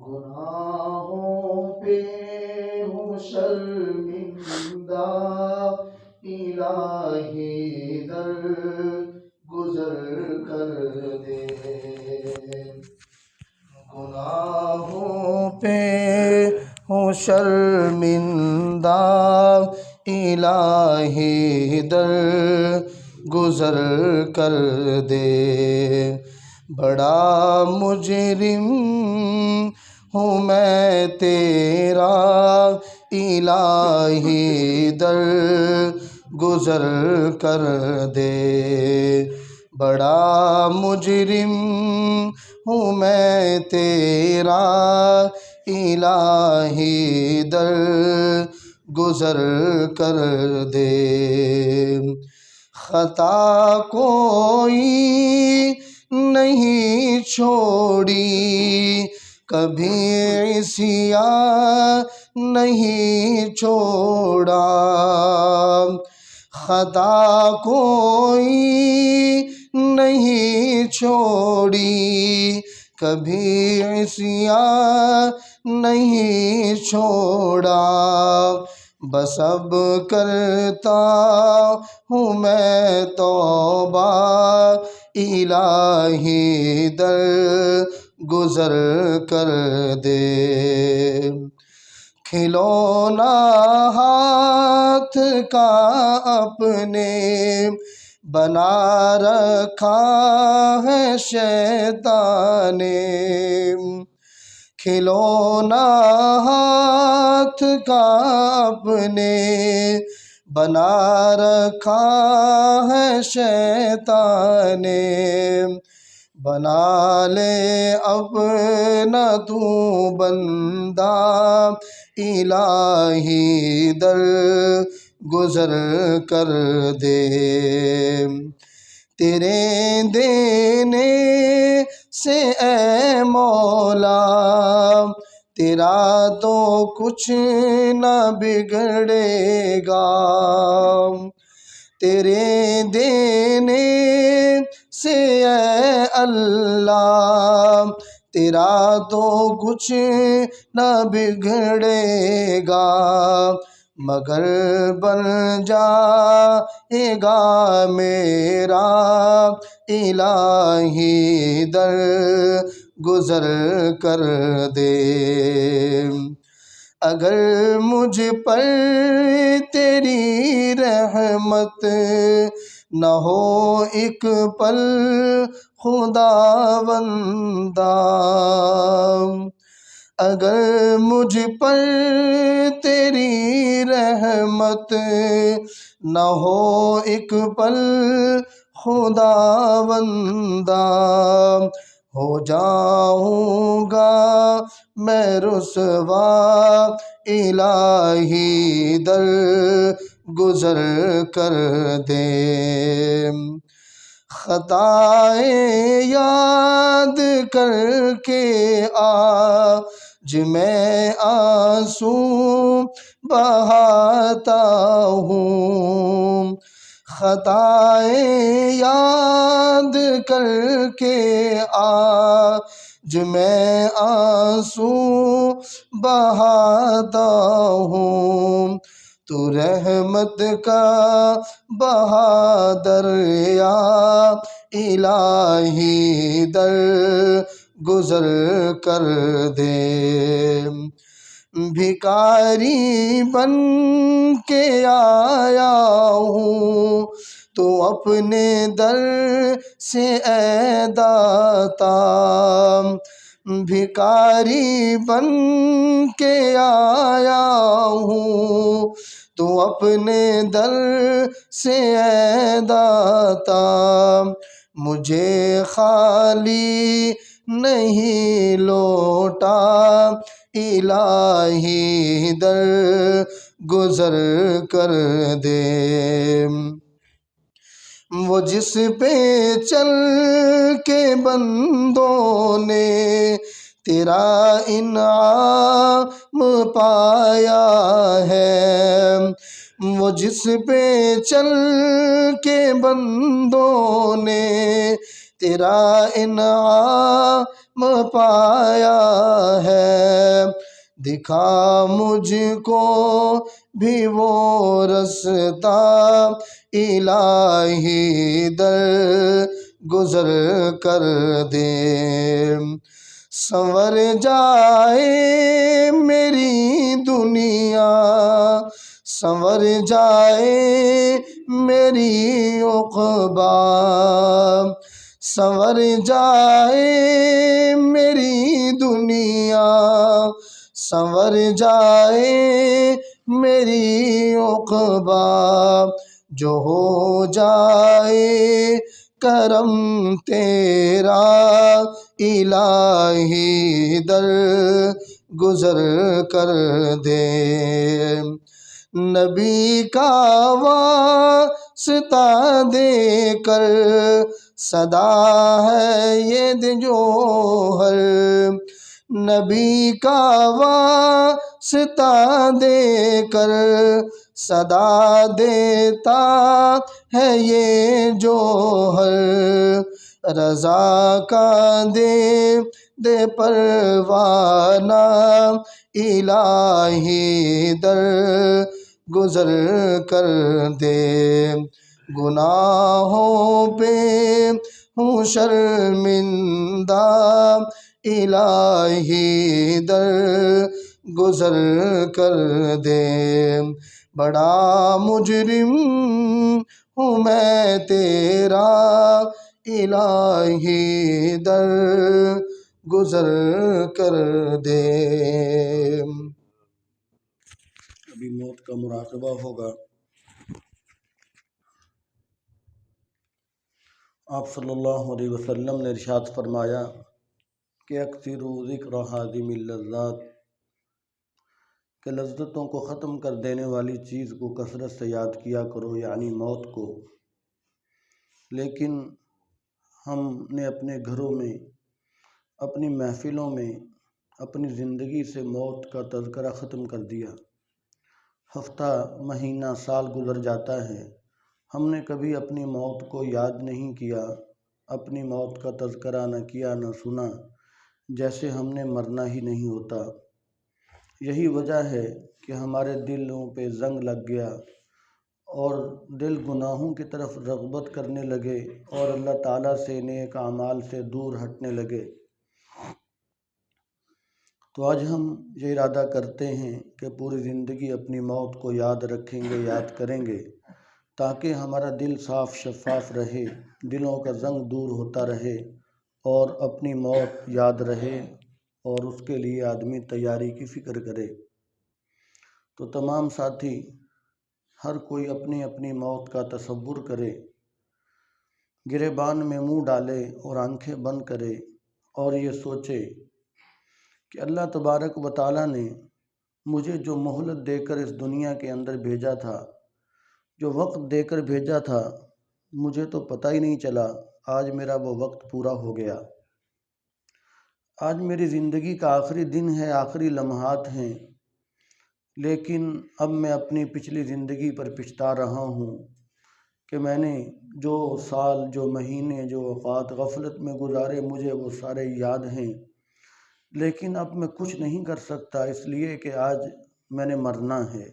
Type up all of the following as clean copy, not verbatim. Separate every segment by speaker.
Speaker 1: گناہوں پہ ہوں شرمندہ، الہی در گزر کر دے۔ گناہوں پہ ہوں شرمندہ، الہی در گزر کر دے۔ بڑا مجرم ہوں میں تیرا، الہی در گزر کر دے۔ بڑا مجرم ہوں میں تیرا، الہی در گزر کر دے۔ خطا کوئی نہیں چھوڑی، کبھی عصیاں نہیں چھوڑا۔ خطا کوئی نہیں چھوڑی، کبھی عصیاں نہیں چھوڑا۔ بس اب کرتا ہوں میں توبہ، الہی در گزر کر دے۔ کھلونا ہاتھ کا اپنے بنا رکھا ہے شیطان نے۔ کھلونا ہاتھ کا اپنے بنا رکھا ہے شیطان نے۔ بنا لے اپنا تو بندہ، الہی در گزر کر دے۔ تیرے دینے سے اے مولا، تیرا تو کچھ نہ بگڑے گا۔ تیرے دینے سے اے اللہ، تیرا تو کچھ نہ بگڑے گا، مگر بن جائے گا میرا، الہی در گزر کر دے۔ اگر مجھ پر تیری رحمت نہ ہو ایک پل خداوندا، اگر مجھ پر تیری رحمت نہ ہو ایک پل خداوندا، ہو جاؤں گا میں رسوا، الہی در گزر کر دے۔ خطائیں یاد کر کے آج میں آنسو بہاتا ہوں۔ خطائیں یاد کر کے آج میں آنسو بہاتا ہوں۔ تو رحمت کا بہا دریا، الہی در گزر کر دے۔ بھکاری بن کے آیا ہوں تو اپنے در سے اے داتا، بھکاری بن کے آیا ہوں تو اپنے در سے اے داتا، مجھے خالی نہیں لوٹا، الہی در گزر کر دے۔ وہ جس پہ چل کے بندوں نے
Speaker 2: تیرا انعام پایا ہے، وہ جس پہ چل کے بندوں نے تیرا انعام پایا ہے، دکھا مجھ کو بھی وہ رستہ الہی در گزر کر دے، سنور جائے میری دنیا، سنور جائے میری عقبیٰ، سنور جائے میری دنیا، سنور جائے میری عقبیٰ، جو ہو جائے کرم تیرا الہی در گزر کر دے، نبی کا واسطہ دے کر صدا ہے یہ جوہر، نبی کا واسطہ دے کر صدا دیتا ہے یہ جوہر، رضا کا دے پروانہ الہی در گزر کر دے، گناہوں پہ ہوں شرمندہ الہی در گزر کر دے، بڑا مجرم ہوں میں تیرا الہی در گزر کر دے۔
Speaker 1: ابھی موت کا مراقبہ ہوگا۔ آپ صلی اللہ علیہ وسلم نے ارشاد فرمایا کہ اکثروا ذکر ہاضم اللذات، کہ لذتوں کو ختم کر دینے والی چیز کو کثرت سے یاد کیا کرو، یعنی موت کو۔ لیکن ہم نے اپنے گھروں میں، اپنی محفلوں میں، اپنی زندگی سے موت کا تذکرہ ختم کر دیا۔ ہفتہ، مہینہ، سال گزر جاتا ہے، ہم نے کبھی اپنی موت کو یاد نہیں کیا، اپنی موت کا تذکرہ نہ کیا، نہ سنا، جیسے ہم نے مرنا ہی نہیں ہوتا۔ یہی وجہ ہے کہ ہمارے دلوں پہ زنگ لگ گیا اور دل گناہوں کی طرف رغبت کرنے لگے اور اللہ تعالیٰ سے، نیک اعمال سے دور ہٹنے لگے۔ تو آج ہم یہ ارادہ کرتے ہیں کہ پوری زندگی اپنی موت کو یاد رکھیں گے، یاد کریں گے، تاکہ ہمارا دل صاف شفاف رہے، دلوں کا زنگ دور ہوتا رہے اور اپنی موت یاد رہے اور اس کے لیے آدمی تیاری کی فکر کرے۔ تو تمام ساتھی، ہر کوئی اپنی اپنی موت کا تصور کرے، گریبان میں منہ ڈالے اور آنکھیں بند کرے اور یہ سوچے کہ اللہ تبارک و تعالیٰ نے مجھے جو مہلت دے کر اس دنیا کے اندر بھیجا تھا، جو وقت دے کر بھیجا تھا، مجھے تو پتہ ہی نہیں چلا، آج میرا وہ وقت پورا ہو گیا۔ آج میری زندگی کا آخری دن ہے، آخری لمحات ہیں، لیکن اب میں اپنی پچھلی زندگی پر پچھتا رہا ہوں کہ میں نے جو سال، جو مہینے، جو اوقات غفلت میں گزارے، مجھے وہ سارے یاد ہیں، لیکن اب میں کچھ نہیں کر سکتا، اس لیے کہ آج میں نے مرنا ہے۔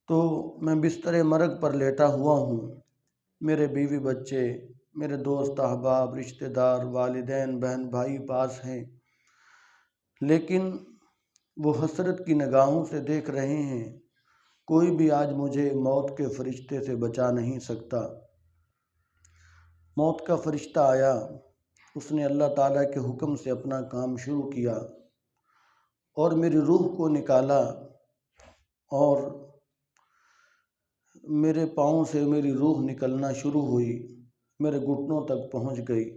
Speaker 1: تو میں بستر مرگ پر لیٹا ہوا ہوں، میرے بیوی بچے، میرے دوست احباب، رشتہ دار، والدین، بہن بھائی پاس ہیں، لیکن وہ حسرت کی نگاہوں سے دیکھ رہے ہیں، کوئی بھی آج مجھے موت کے فرشتے سے بچا نہیں سکتا۔ موت کا فرشتہ آیا، اس نے اللہ تعالیٰ کے حکم سے اپنا کام شروع کیا اور میری روح کو نکالا اور میرے پاؤں سے میری روح نکلنا شروع ہوئی، میرے گھٹنوں تک پہنچ گئی،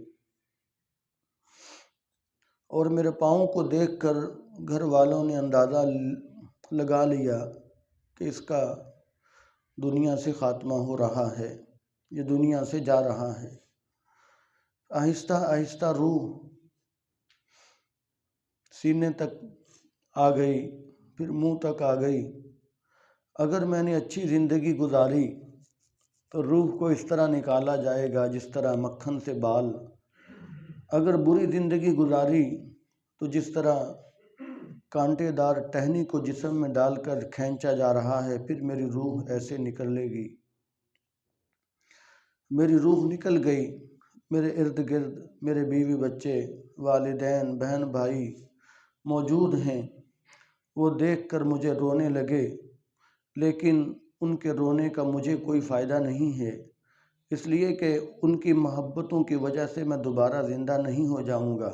Speaker 1: اور میرے پاؤں کو دیکھ کر گھر والوں نے اندازہ لگا لیا کہ اس کا دنیا سے خاتمہ ہو رہا ہے، یہ دنیا سے جا رہا ہے۔ آہستہ آہستہ روح سینے تک آ گئی، پھر منہ تک آ گئی۔ اگر میں نے اچھی زندگی گزاری تو روح کو اس طرح نکالا جائے گا جس طرح مکھن سے بال۔ اگر بری زندگی گزاری تو جس طرح کانٹے دار ٹہنی کو جسم میں ڈال کر کھینچا جا رہا ہے، پھر میری روح ایسے نکلے گی۔ میری روح نکل گئی، میرے ارد گرد میرے بیوی بچے، والدین، بہن بھائی موجود ہیں۔ وہ دیکھ کر مجھے رونے لگے، لیکن ان کے رونے کا مجھے کوئی فائدہ نہیں ہے، اس لیے کہ ان کی محبتوں کی وجہ سے میں دوبارہ زندہ نہیں ہو جاؤں گا۔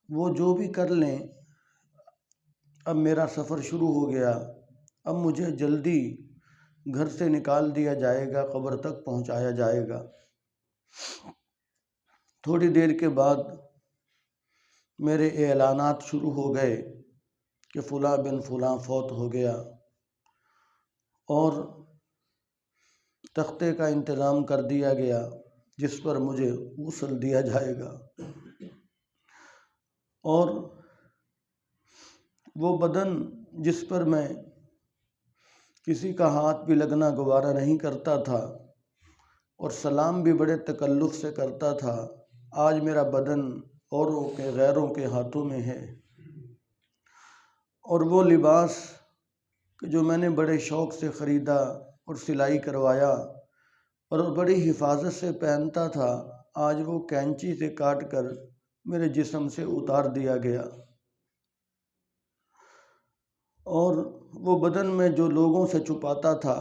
Speaker 1: وہ جو بھی کر لیں، اب میرا سفر شروع ہو گیا۔ اب مجھے جلدی گھر سے نکال دیا جائے گا، قبر تک پہنچایا جائے گا۔ تھوڑی دیر کے بعد میرے اعلانات شروع ہو گئے کہ فلاں بن فلاں فوت ہو گیا اور تختے کا انتظام کر دیا گیا جس پر مجھے غسل دیا جائے گا، اور وہ بدن جس پر میں کسی کا ہاتھ بھی لگنا گوارا نہیں کرتا تھا اور سلام بھی بڑے تکلف سے کرتا تھا، آج میرا بدن اوروں کے غیروں کے ہاتھوں میں ہے۔ اور وہ لباس جو میں نے بڑے شوق سے خریدا اور سلائی کروایا اور بڑی حفاظت سے پہنتا تھا، آج وہ کینچی سے کاٹ کر میرے جسم سے اتار دیا گیا۔ اور وہ بدن میں جو لوگوں سے چھپاتا تھا،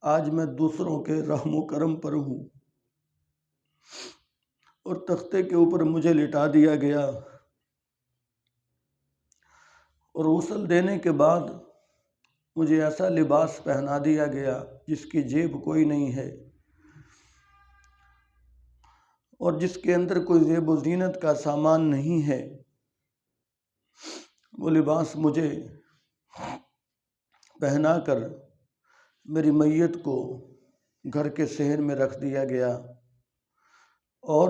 Speaker 1: آج میں دوسروں کے رحم و کرم پر ہوں، اور تختے کے اوپر مجھے لٹا دیا گیا۔ اور غسل دینے کے بعد مجھے ایسا لباس پہنا دیا گیا جس کی جیب کوئی نہیں ہے اور جس کے اندر کوئی زیب و زینت کا سامان نہیں ہے۔ وہ لباس مجھے پہنا کر میری میت کو گھر کے صحن میں رکھ دیا گیا، اور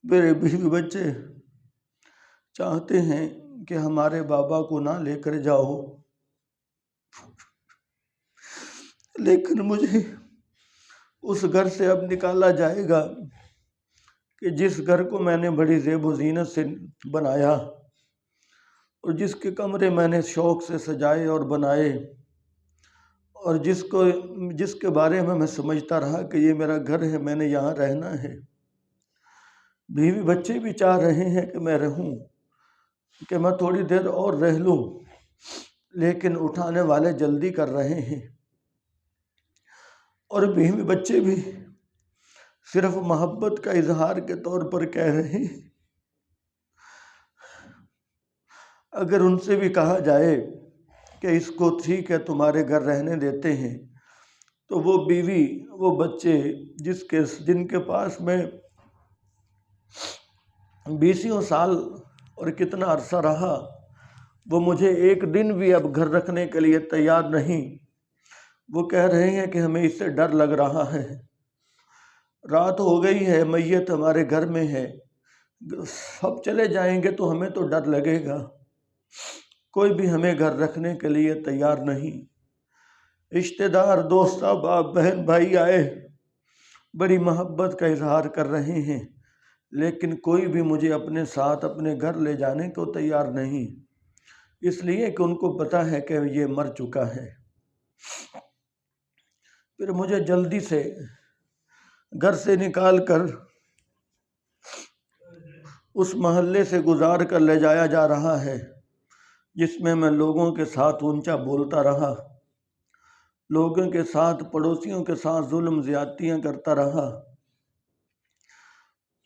Speaker 1: میرے بیوی بچے چاہتے ہیں کہ ہمارے بابا کو نہ لے کر جاؤ، لیکن مجھے اس گھر سے اب نکالا جائے گا کہ جس گھر کو میں نے بڑی زیب و زینت سے بنایا اور جس کے کمرے میں نے شوق سے سجائے اور بنائے، اور جس کے بارے میں سمجھتا رہا کہ یہ میرا گھر ہے، میں نے یہاں رہنا ہے۔ بیوی بچے بھی چاہ رہے ہیں کہ میں رہوں، کہ میں تھوڑی دیر اور رہ لوں، لیکن اٹھانے والے جلدی کر رہے ہیں، اور بیوی بچے بھی صرف محبت کا اظہار کے طور پر کہہ رہے ہیں۔ اگر ان سے بھی کہا جائے کہ اس کو ٹھیک ہے تمہارے گھر رہنے دیتے ہیں، تو وہ بیوی، وہ بچے جن کے پاس میں 20 سال اور کتنا عرصہ رہا، وہ مجھے ایک دن بھی اب گھر رکھنے کے لیے تیار نہیں۔ وہ کہہ رہے ہیں کہ ہمیں اس سے ڈر لگ رہا ہے، رات ہو گئی ہے، میت ہمارے گھر میں ہے، سب چلے جائیں گے تو ہمیں تو ڈر لگے گا، کوئی بھی ہمیں گھر رکھنے کے لیے تیار نہیں۔ رشتہ دار، دوست، احباب، بہن بھائی آئے، بڑی محبت کا اظہار کر رہے ہیں، لیکن کوئی بھی مجھے اپنے ساتھ اپنے گھر لے جانے کو تیار نہیں، اس لیے کہ ان کو پتہ ہے کہ یہ مر چکا ہے۔ پھر مجھے جلدی سے گھر سے نکال کر اس محلے سے گزار کر لے جایا جا رہا ہے جس میں میں لوگوں کے ساتھ اونچا بولتا رہا، لوگوں کے ساتھ، پڑوسیوں کے ساتھ ظلم زیادتیاں کرتا رہا،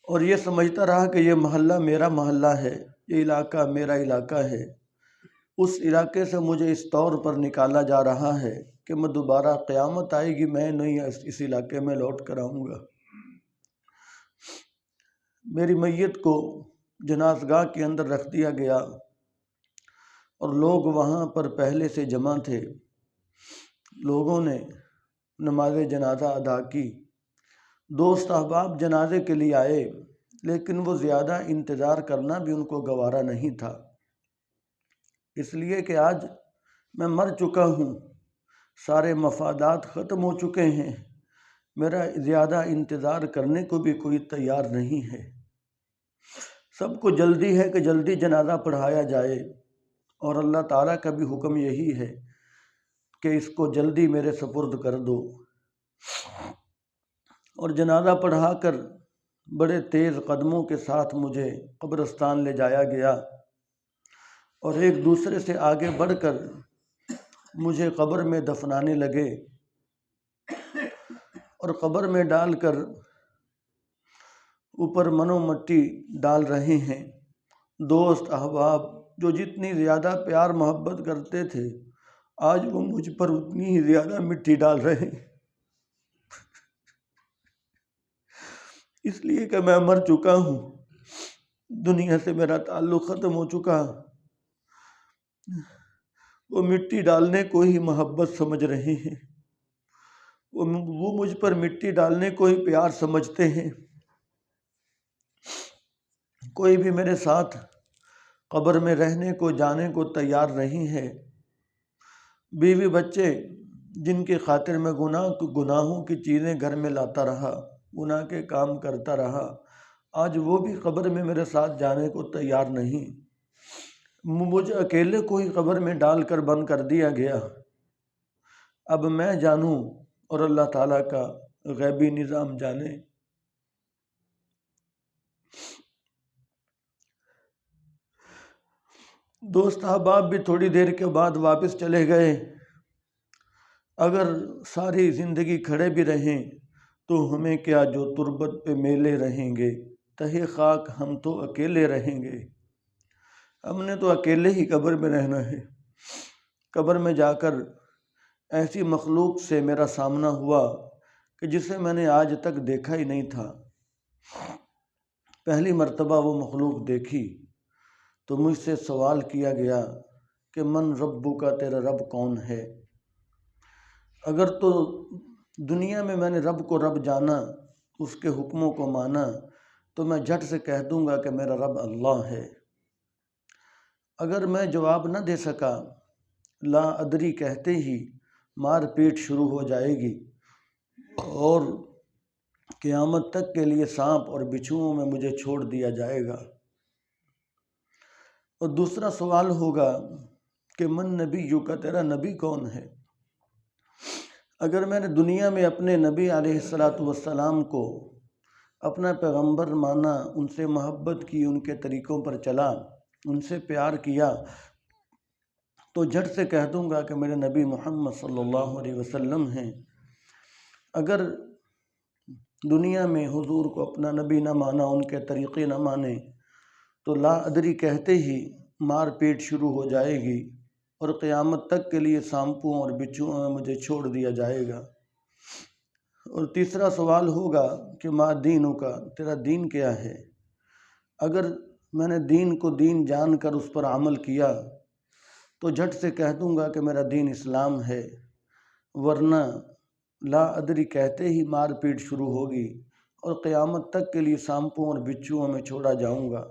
Speaker 1: اور یہ سمجھتا رہا کہ یہ محلہ میرا محلہ ہے، یہ علاقہ میرا علاقہ ہے۔ اس علاقے سے مجھے اس طور پر نکالا جا رہا ہے کہ میں دوبارہ قیامت آئے گی، میں نہیں اس علاقے میں لوٹ کر آؤں گا۔ میری میت کو جنازگاہ کے اندر رکھ دیا گیا، اور لوگ وہاں پر پہلے سے جمع تھے۔ لوگوں نے نماز جنازہ ادا کی، دوست احباب جنازے کے لیے آئے، لیکن وہ زیادہ انتظار کرنا بھی ان کو گوارا نہیں تھا، اس لیے کہ آج میں مر چکا ہوں، سارے مفادات ختم ہو چکے ہیں، میرا زیادہ انتظار کرنے کو بھی کوئی تیار نہیں ہے۔ سب کو جلدی ہے کہ جلدی جنازہ پڑھایا جائے، اور اللہ تعالیٰ کا بھی حکم یہی ہے کہ اس کو جلدی میرے سپرد کر دو۔ اور جنازہ پڑھا کر بڑے تیز قدموں کے ساتھ مجھے قبرستان لے جایا گیا، اور ایک دوسرے سے آگے بڑھ کر مجھے قبر میں دفنانے لگے، اور قبر میں ڈال کر اوپر منو مٹی ڈال رہے ہیں۔ دوست احباب جو جتنی زیادہ پیار محبت کرتے تھے، آج وہ مجھ پر اتنی ہی زیادہ مٹی ڈال رہے ہیں، اس لیے کہ میں مر چکا ہوں، دنیا سے میرا تعلق ختم ہو چکا۔ وہ مٹی ڈالنے کو ہی محبت سمجھ رہے ہیں، وہ مجھ پر مٹی ڈالنے کو ہی پیار سمجھتے ہیں۔ کوئی بھی میرے ساتھ قبر میں رہنے کو جانے کو تیار نہیں ہے۔ بیوی بچے جن کی خاطر میں گناہوں کی چیزیں گھر میں لاتا رہا، گناہ کے کام کرتا رہا، آج وہ بھی قبر میں میرے ساتھ جانے کو تیار نہیں۔ مجھے اکیلے کو ہی قبر میں ڈال کر بند کر دیا گیا۔ اب میں جانوں اور اللہ تعالیٰ کا غیبی نظام جانے۔ دوست احباب بھی تھوڑی دیر کے بعد واپس چلے گئے۔ اگر ساری زندگی کھڑے بھی رہیں تو ہمیں کیا، جو تربت پہ میلے رہیں گے، تہے خاک ہم تو اکیلے رہیں گے۔ ہم نے تو اکیلے ہی قبر میں رہنا ہے۔ قبر میں جا کر ایسی مخلوق سے میرا سامنا ہوا کہ جسے میں نے آج تک دیکھا ہی نہیں تھا۔ پہلی مرتبہ وہ مخلوق دیکھی تو مجھ سے سوال کیا گیا کہ من ربو کا، تیرا رب کون ہے؟ اگر تو دنیا میں نے رب کو رب جانا، اس کے حکموں کو مانا، تو میں جھٹ سے کہہ دوں گا کہ میرا رب اللہ ہے۔ اگر میں جواب نہ دے سکا، لا ادری کہتے ہی مار پیٹ شروع ہو جائے گی، اور قیامت تک کے لیے سانپ اور بچھوؤں میں مجھے چھوڑ دیا جائے گا۔ اور دوسرا سوال ہوگا کہ من نبیو کا، تیرا نبی کون ہے؟ اگر میں نے دنیا میں اپنے نبی علیہ السلام کو اپنا پیغمبر مانا، ان سے محبت کی، ان کے طریقوں پر چلا، ان سے پیار کیا، تو جھٹ سے کہہ دوں گا کہ میرے نبی محمد صلی اللہ علیہ وسلم ہیں۔ اگر دنیا میں حضور کو اپنا نبی نہ مانا، ان کے طریقے نہ مانے، تو لا ادری کہتے ہی مار پیٹ شروع ہو جائے گی، اور قیامت تک کے لیے سانپوں اور بچھوؤں میں مجھے چھوڑ دیا جائے گا۔ اور تیسرا سوال ہوگا کہ ما دینوں کا، تیرا دین کیا ہے؟ اگر میں نے دین کو دین جان کر اس پر عمل کیا تو جھٹ سے کہہ دوں گا کہ میرا دین اسلام ہے، ورنہ لا ادری کہتے ہی مار پیٹ شروع ہوگی، اور قیامت تک کے لیے سانپوں اور بچھوؤں میں چھوڑا جاؤں گا،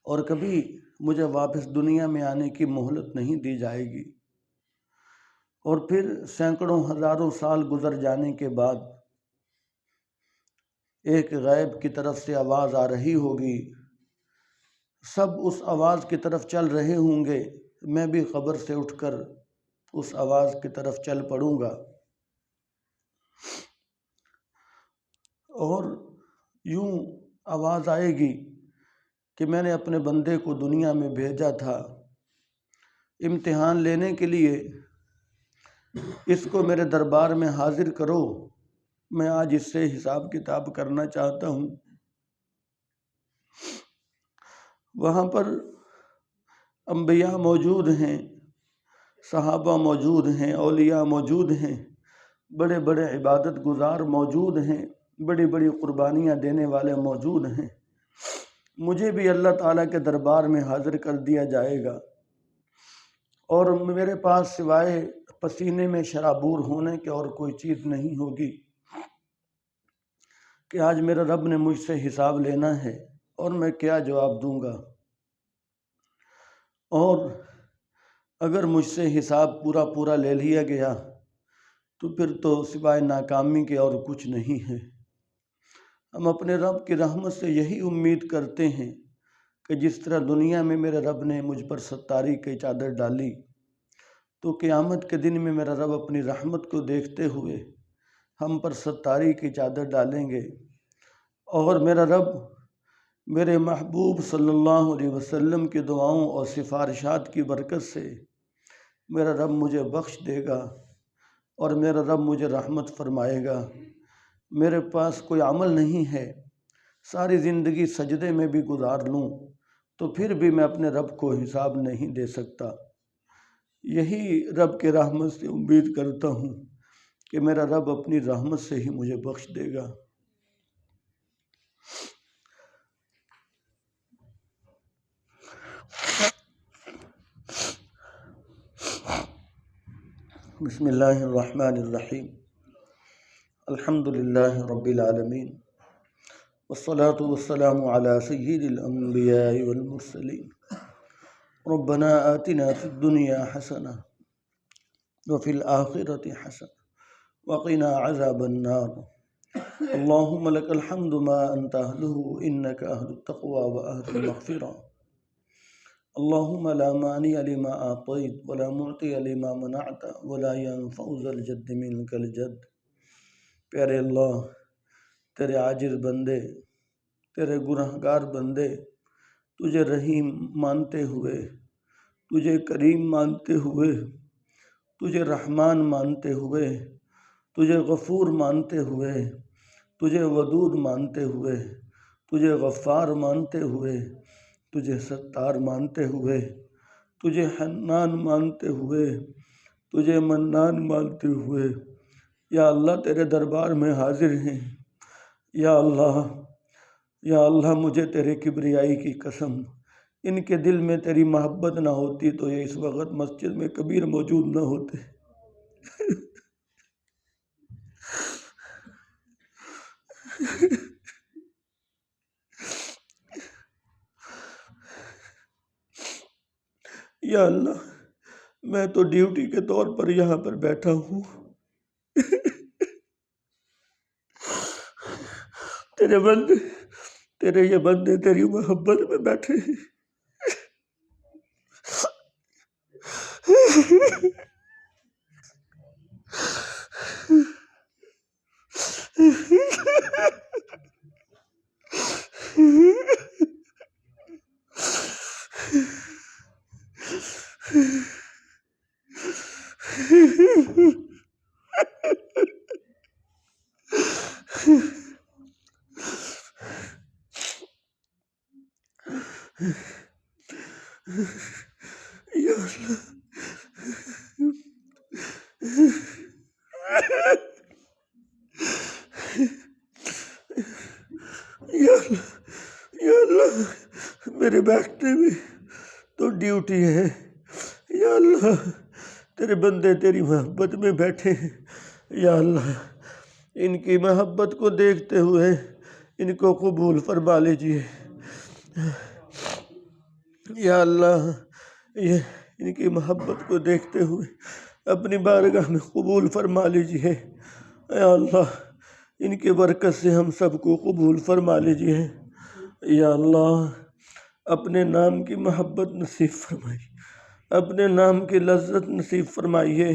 Speaker 1: اور کبھی مجھے واپس دنیا میں آنے کی مہلت نہیں دی جائے گی۔ اور پھر سینکڑوں ہزاروں سال گزر جانے کے بعد ایک غیب کی طرف سے آواز آ رہی ہوگی، سب اس آواز کی طرف چل رہے ہوں گے، میں بھی قبر سے اٹھ کر اس آواز کی طرف چل پڑوں گا، اور یوں آواز آئے گی کہ میں نے اپنے بندے کو دنیا میں بھیجا تھا امتحان لینے کے لیے، اس کو میرے دربار میں حاضر کرو، میں آج اس سے حساب کتاب کرنا چاہتا ہوں۔ وہاں پر انبیاء موجود ہیں، صحابہ موجود ہیں، اولیاء موجود ہیں، بڑے بڑے عبادت گزار موجود ہیں، بڑی بڑی قربانیاں دینے والے موجود ہیں۔ مجھے بھی اللہ تعالیٰ کے دربار میں حاضر کر دیا جائے گا، اور میرے پاس سوائے پسینے میں شرابور ہونے کے اور کوئی چیز نہیں ہوگی۔ کہ آج میرا رب نے مجھ سے حساب لینا ہے اور میں کیا جواب دوں گا، اور اگر مجھ سے حساب پورا لے لیا گیا تو پھر تو سوائے ناکامی کے اور کچھ نہیں ہے۔ ہم اپنے رب کی رحمت سے یہی امید کرتے ہیں کہ جس طرح دنیا میں میرے رب نے مجھ پر ستاری کی چادر ڈالی، تو قیامت کے دن میں میرا رب اپنی رحمت کو دیکھتے ہوئے ہم پر ستاری کی چادر ڈالیں گے، اور میرا رب میرے محبوب صلی اللہ علیہ وسلم کی دعاؤں اور سفارشات کی برکت سے میرا رب مجھے بخش دے گا اور میرا رب مجھے رحمت فرمائے گا۔ میرے پاس کوئی عمل نہیں ہے، ساری زندگی سجدے میں بھی گزار لوں تو پھر بھی میں اپنے رب کو حساب نہیں دے سکتا۔ یہی رب کے رحمت سے امید کرتا ہوں کہ میرا رب اپنی رحمت سے ہی مجھے بخش دے گا۔ بسم اللہ الرحمن الرحیم، الحمدللہ رب العالمین، والصلاة والسلام علی سید الانبیاء والمرسلین۔ ربنا آتنا فی الدنیا حسنہ وفی الآخرۃ حسنہ وقنا عذاب النار۔ اللہم لک الحمد ما انت اہلہ انک اہل التقوی واہل المغفرہ۔ اللہم لا مانع لما اعطیت ولا معطی لما منعت ولا ينفع ذا الجد منک الجد۔ پیارے اللہ، تیرے عاجز بندے، تیرے گنہگار بندے تجھے رحیم مانتے ہوئے، تجھے کریم مانتے ہوئے، تجھے رحمان مانتے ہوئے، تجھے غفور مانتے ہوئے، تجھے ودود مانتے ہوئے، تجھے غفار مانتے ہوئے، تجھے ستار مانتے ہوئے، تجھے حنان مانتے ہوئے، تجھے منان مانتے ہوئے، یا اللہ تیرے دربار میں حاضر ہیں۔ یا اللہ مجھے تیرے کبریائی کی قسم، ان کے دل میں تیری محبت نہ ہوتی تو یہ اس وقت مسجد میں کبیر موجود نہ ہوتے۔ یا اللہ، میں تو ڈیوٹی کے طور پر یہاں پر بیٹھا ہوں، تیرے یہ بندے تیری محبت میں بیٹھے ہیں۔ یا اللہ، یا اللہ میرے بیٹھنے میں تو ڈیوٹی ہے۔ یا اللہ تیرے بندے تیری محبت میں بیٹھے ہیں، یا اللہ ان کی محبت کو دیکھتے ہوئے ان کو قبول فرما لیجیے۔ یا اللہ یہ ان کی محبت کو دیکھتے ہوئے اپنی بارگاہ میں قبول فرما لیجیے۔ یا اللہ ان کی برکت سے ہم سب کو قبول فرما لیجیے۔ یا اللہ اپنے نام کی محبت نصیب فرمائیے، اپنے نام کی لذت نصیب فرمائیے،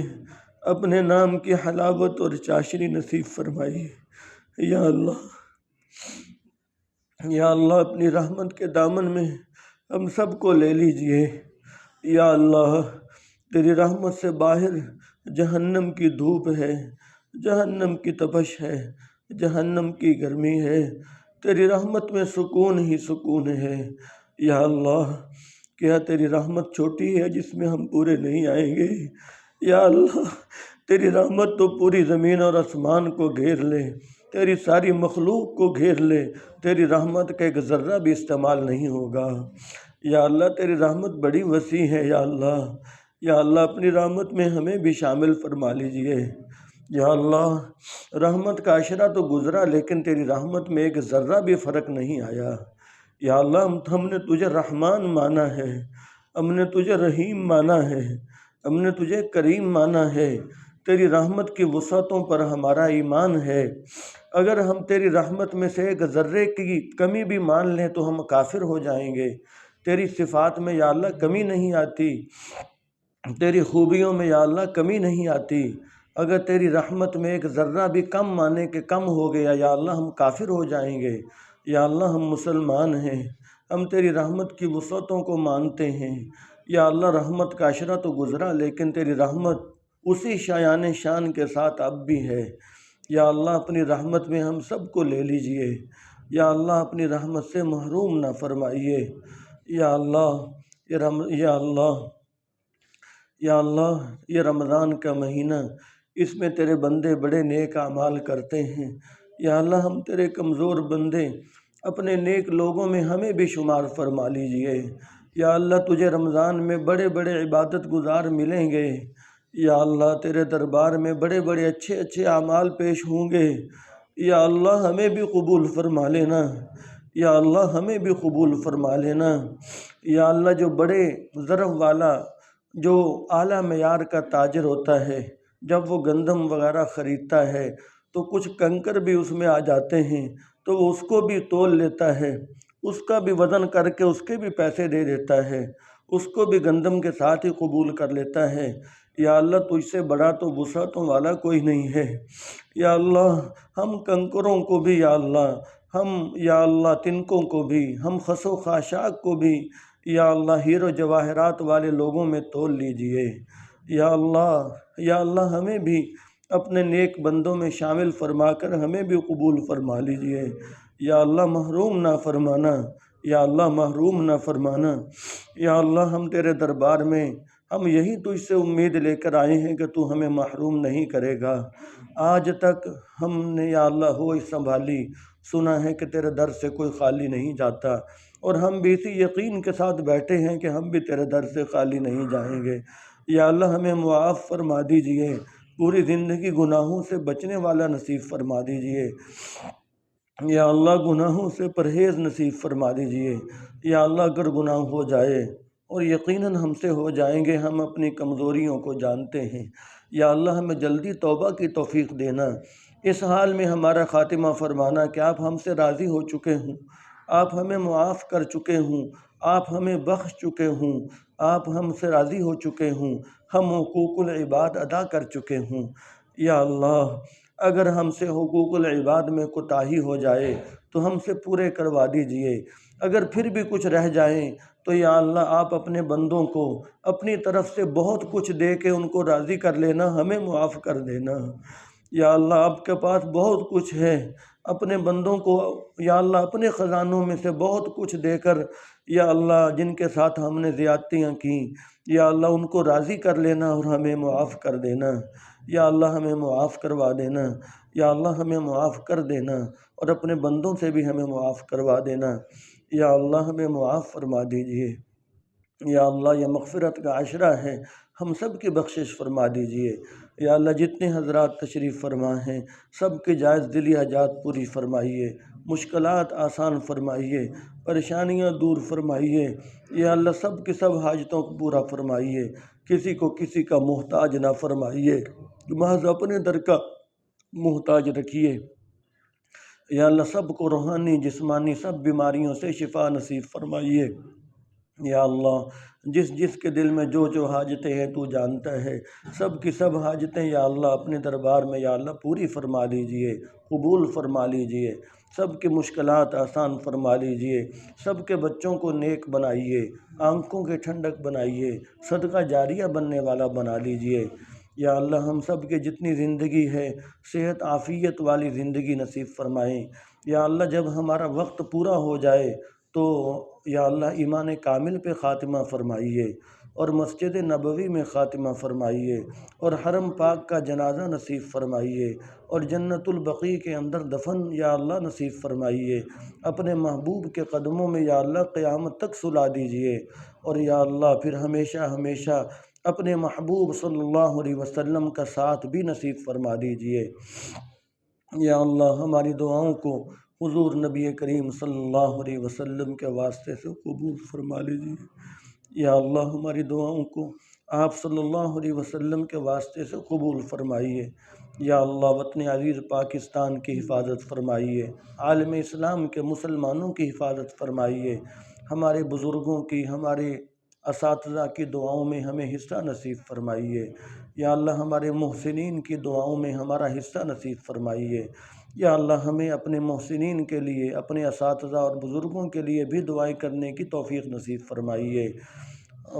Speaker 1: اپنے نام کی حلاوت اور چاشنی نصیب فرمائیے۔ یا اللہ اپنی رحمت کے دامن میں ہم سب کو لے لیجئے۔ یا اللہ تیری رحمت سے باہر جہنم کی دھوپ ہے، جہنم کی تپش ہے، جہنم کی گرمی ہے، تیری رحمت میں سکون ہی سکون ہے۔ یا اللہ کیا تیری رحمت چھوٹی ہے جس میں ہم پورے نہیں آئیں گے؟ یا اللہ تیری رحمت تو پوری زمین اور آسمان کو گھیر لے، تیری ساری مخلوق کو گھیر لے، تیری رحمت کا ایک ذرہ بھی استعمال نہیں ہوگا۔ یا اللہ تیری رحمت بڑی وسیع ہے۔ یا اللہ اپنی رحمت میں ہمیں بھی شامل فرما لیجئے۔ یا اللہ رحمت کا عشرہ تو گزرا لیکن تیری رحمت میں ایک ذرہ بھی فرق نہیں آیا۔ یا اللہ ہم نے تجھے رحمان مانا ہے، ہم نے تجھے رحیم مانا ہے، ہم نے تجھے کریم مانا ہے، تیری رحمت کی وسعتوں پر ہمارا ایمان ہے۔ اگر ہم تیری رحمت میں سے ایک ذرے کی کمی بھی مان لیں تو ہم کافر ہو جائیں گے۔ تیری صفات میں یا اللہ کمی نہیں آتی، تیری خوبیوں میں یا اللہ کمی نہیں آتی۔ اگر تیری رحمت میں ایک ذرہ بھی کم مانے کہ کم ہو گیا یا اللہ ہم کافر ہو جائیں گے۔ یا اللہ ہم مسلمان ہیں، ہم تیری رحمت کی وسعتوں کو مانتے ہیں۔ یا اللہ رحمت کا عشرہ تو گزرا لیکن تیری رحمت اسی شایان شان کے ساتھ اب بھی ہے۔ یا اللہ اپنی رحمت میں ہم سب کو لے لیجئے، یا اللہ اپنی رحمت سے محروم نہ فرمائیے۔ یا اللہ یا اللہ یہ رمضان کا مہینہ، اس میں تیرے بندے بڑے نیک اعمال کرتے ہیں۔ یا اللہ ہم تیرے کمزور بندے، اپنے نیک لوگوں میں ہمیں بھی شمار فرما لیجئے۔ یا اللہ تجھے رمضان میں بڑے بڑے عبادت گزار ملیں گے۔ یا اللہ تیرے دربار میں بڑے بڑے اچھے اچھے اعمال پیش ہوں گے۔ یا اللہ ہمیں بھی قبول فرما لینا، یا اللہ ہمیں بھی قبول فرما لینا۔ یا اللہ جو بڑے ظرف والا، جو اعلیٰ معیار کا تاجر ہوتا ہے، جب وہ گندم وغیرہ خریدتا ہے تو کچھ کنکر بھی اس میں آ جاتے ہیں تو وہ اس کو بھی تول لیتا ہے، اس کا بھی وزن کر کے اس کے بھی پیسے دے دیتا ہے، اس کو بھی گندم کے ساتھ ہی قبول کر لیتا ہے۔ یا اللہ تجھ سے بڑا تو وسعتوں والا کوئی نہیں ہے۔ یا اللہ ہم کنکروں کو بھی، یا اللہ تنکوں کو بھی، ہم خس و خاشاک کو بھی یا اللہ ہیر و جواہرات والے لوگوں میں تول لیجئے۔ یا اللہ ہمیں بھی اپنے نیک بندوں میں شامل فرما کر ہمیں بھی قبول فرما لیجئے۔ یا اللہ محروم نہ فرمانا، یا اللہ محروم نہ فرمانا۔ یا اللہ ہم تیرے دربار میں ہم یہی تجھ سے امید لے کر آئے ہیں کہ تو ہمیں محروم نہیں کرے گا۔ آج تک ہم نے یا اللہ ہوش سنبھالی، سنا ہے کہ تیرے در سے کوئی خالی نہیں جاتا، اور ہم بھی اسی یقین کے ساتھ بیٹھے ہیں کہ ہم بھی تیرے در سے خالی نہیں جائیں گے۔ یا اللہ ہمیں معاف فرما دیجئے، پوری زندگی گناہوں سے بچنے والا نصیب فرما دیجئے۔ یا اللہ گناہوں سے پرہیز نصیب فرما دیجئے۔ یا اللہ اگر گناہ ہو جائے، اور یقیناً ہم سے ہو جائیں گے، ہم اپنی کمزوریوں کو جانتے ہیں، یا اللہ ہمیں جلدی توبہ کی توفیق دینا۔ اس حال میں ہمارا خاتمہ فرمانا کہ آپ ہم سے راضی ہو چکے ہوں، آپ ہمیں معاف کر چکے ہوں، آپ ہمیں بخش چکے ہوں، آپ ہم سے راضی ہو چکے ہوں، ہم حقوق العباد ادا کر چکے ہوں۔ یا اللہ اگر ہم سے حقوق العباد میں کوتاہی ہو جائے تو ہم سے پورے کروا دیجئے، اگر پھر بھی کچھ رہ جائیں تو یا اللہ آپ اپنے بندوں کو اپنی طرف سے بہت کچھ دے کے ان کو راضی کر لینا، ہمیں معاف کر دینا۔ یا اللہ آپ کے پاس بہت کچھ ہے، اپنے بندوں کو یا اللہ اپنے خزانوں میں سے بہت کچھ دے کر یا اللہ جن کے ساتھ ہم نے زیادتیاں کیں یا اللہ ان کو راضی کر لینا اور ہمیں معاف کر دینا۔ یا اللہ ہمیں معاف کروا دینا، یا اللہ ہمیں معاف کر دینا، اور اپنے بندوں سے بھی ہمیں معاف کروا دینا۔ یا اللہ ہمیں معاف فرما دیجئے۔ یا اللہ یہ مغفرت کا عشرہ ہے، ہم سب کی بخشش فرما دیجئے۔ یا اللہ جتنے حضرات تشریف فرما ہیں سب کی جائز دلی حاجات پوری فرمائیے، مشکلات آسان فرمائیے، پریشانیاں دور فرمائیے۔ یا اللہ سب کی سب حاجتوں کو پورا فرمائیے، کسی کو کسی کا محتاج نہ فرمائیے، محض اپنے در کا محتاج رکھیے۔ یا اللہ سب کو روحانی جسمانی سب بیماریوں سے شفا نصیب فرمائیے۔ یا اللہ جس جس کے دل میں جو جو حاجتیں ہیں تو جانتا ہے، سب کی سب حاجتیں یا اللہ اپنے دربار میں یا اللہ پوری فرما لیجئے، قبول فرما لیجئے، سب کی مشکلات آسان فرما لیجئے، سب کے بچوں کو نیک بنائیے، آنکھوں کے ٹھنڈک بنائیے، صدقہ جاریہ بننے والا بنا لیجئے۔ یا اللہ ہم سب کے جتنی زندگی ہے صحت عافیت والی زندگی نصیب فرمائیں۔ یا اللہ جب ہمارا وقت پورا ہو جائے تو یا اللہ ایمان کامل پہ خاتمہ فرمائیے، اور مسجد نبوی میں خاتمہ فرمائیے، اور حرم پاک کا جنازہ نصیب فرمائیے، اور جنت البقیع کے اندر دفن یا اللہ نصیب فرمائیے۔ اپنے محبوب کے قدموں میں یا اللہ قیامت تک سلا دیجئے، اور یا اللہ پھر ہمیشہ ہمیشہ اپنے محبوب صلی اللہ علیہ وسلم کا ساتھ بھی نصیب فرما دیجئے۔ یا اللہ ہماری دعاؤں کو حضور نبی کریم صلی اللہ علیہ وسلم کے واسطے سے قبول فرما لیجیے۔ یا اللہ ہماری دعاؤں کو آپ صلی اللہ علیہ وسلم کے واسطے سے قبول فرمائیے۔ یا اللہ وطن عزیز پاکستان کی حفاظت فرمائیے، عالم اسلام کے مسلمانوں کی حفاظت فرمائیے، ہمارے بزرگوں کی، ہمارے اساتذہ کی دعاؤں میں ہمیں حصہ نصیب فرمائیے۔ یا اللہ ہمارے محسنین کی دعاؤں میں ہمارا حصہ نصیب فرمائیے۔ یا اللہ ہمیں اپنے محسنین کے لیے، اپنے اساتذہ اور بزرگوں کے لیے بھی دعائیں کرنے کی توفیق نصیب فرمائیے۔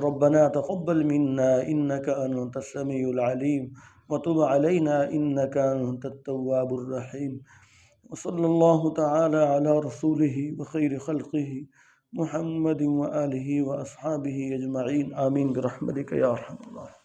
Speaker 1: ربنا تقبل منا انك انت السميع العليم وتب علينا انك انت التواب الرحيم وصلى الله تعالى على رسوله وخير خلقه محمد وآله وأصحابه أجمعين آمين برحمتك يا أرحم الراحمين۔